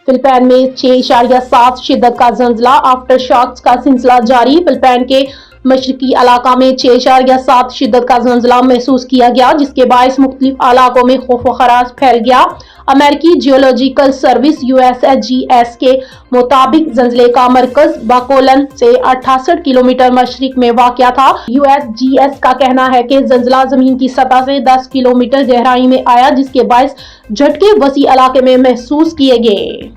Philippine में 6.7 शिद्दत का जल्जला, आफ्टर शॉक्स का सिलसिला जारी। फिलिपाइन के मशरकी इलाका में 6.7 शिद्दत का जल्जला महसूस किया गया, जिसके बायस मुख्तलिफ इलाकों में खौफ व खराश फैल गया। अमेरिकी जियोलॉजिकल सर्विस USGS के मुताबिक जल्जले का मरकज बाकोलन से 68 किलोमीटर मशरिक में वाक़या था। USGS का कहना है कि जल्जला जमीन की सतह से 10 किलोमीटर गहराई में आया, जिसके बायस झटके वसी इलाके में महसूस किए गए।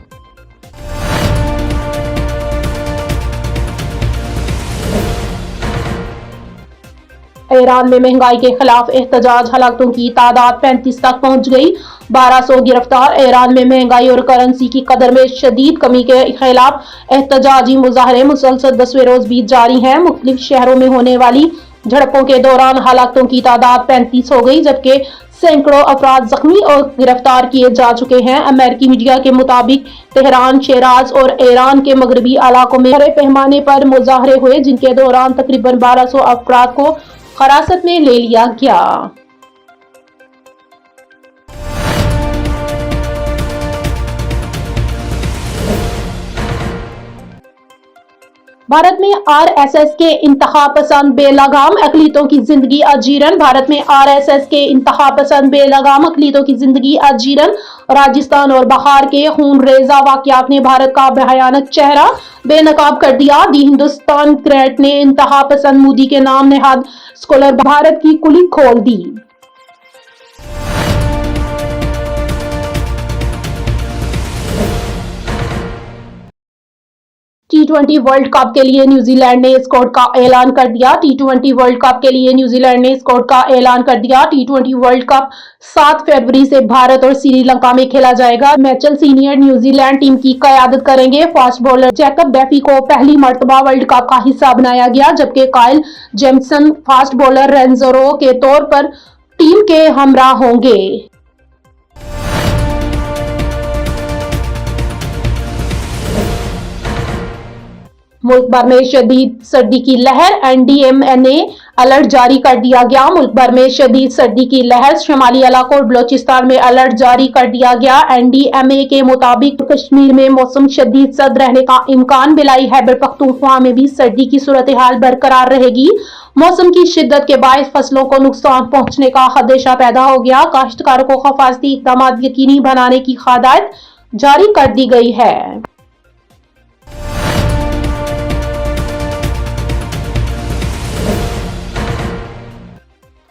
ईरान में महंगाई के खिलाफ एहतजाज, हलाकतों की तादाद 35 तक पहुंच गई, 1200 गिरफ्तार। ईरान में महंगाई और करेंसी की कदर में शदीद कमी के खिलाफ एहतजाजी मुजाहरे मुसलसल 10वें रोज भी जारी हैं। मुख्तलिफ शहरों में होने वाली झड़पों के दौरान हलाकतों की तादाद 35 हो गई, जबकि सैकड़ों अफराद जख्मी और गिरफ्तार किए जा चुके हैं। अमेरिकी मीडिया के मुताबिक तेहरान, शिराज और ईरान के मगरबी इलाकों में बड़े पैमाने पर मुजाहरे हुए, जिनके दौरान तकरीबन 1200 अफराद को हिरासत में ले लिया गया। भारत में RSS के इंतहा पसंद बेलगाम अक़लीतों की जिंदगी अजीरन। भारत में RSS के इंतहा पसंद बेलगाम अक़लीतों की जिंदगी अजीरन। राजस्थान और बिहार के खूनरेज़ा वाक़यात ने भारत का भयानक चेहरा बेनकाब कर दिया। दी हिंदुस्तान क्रेट ने इंतहा पसंद मोदी के नाम नेहाद स्कॉलर भारत की कुली खोल दी। T20 वर्ल्ड कप के लिए न्यूजीलैंड ने स्क्वाड का ऐलान कर दिया। T20 वर्ल्ड कप के लिए न्यूजीलैंड ने स्क्वाड का ऐलान कर दिया। T20 वर्ल्ड कप 7 फरवरी से भारत और श्रीलंका में खेला जाएगा। मैचेल सीनियर न्यूजीलैंड टीम की क़यादत करेंगे। फास्ट बॉलर जैकब डेफी को पहली मर्तबा वर्ल्ड कप का हिस्सा बनाया गया, जबकि काइल जेमिसन फास्ट बॉलर रेंजरो के तौर पर टीम के हमरा होंगे। मुल्क भर में शदीद सर्दी की लहर, NDMA अलर्ट जारी कर दिया गया। मुल्क भर में शदीद सर्दी की लहर, शमाली इलाकों और बलोचिस्तान में अलर्ट जारी कर दिया गया। NDMA के मुताबिक कश्मीर में मौसम शदीद सर्द रहने का इम्कान। बिलाई खैबर पख्तूनख्वा में भी सर्दी की सूरत हाल बरकरार रहेगी। मौसम की शिद्दत के बायस फसलों को नुकसान पहुंचने का खदशा पैदा हो गया। काश्तकारों को हिफाजती इक़दाम यकीनी बनाने की हिदायत जारी कर दी गई है।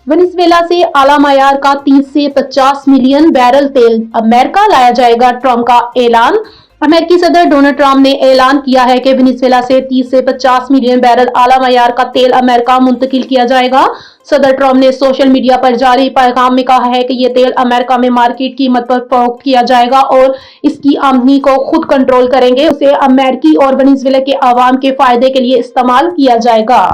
वेनेजुएला से आला मयार का 30 से 50 मिलियन बैरल तेल अमेरिका लाया जाएगा, ट्रंप का ऐलान। अमेरिकी सदर डोनाल्ड ट्रंप ने ऐलान किया है कि वेनेजुएला से 30 से 50 मिलियन बैरल आला मयार का तेल अमेरिका मुंतकिल किया जाएगा। सदर ट्रंप ने सोशल मीडिया पर जारी पैगाम में कहा है कि यह तेल अमेरिका में मार्केट कीमत पर फरोख्त किया जाएगा और इसकी आमदनी को खुद कंट्रोल करेंगे। उसे अमेरिकी और वेनेजुएला के अवाम के फायदे के लिए इस्तेमाल किया जाएगा।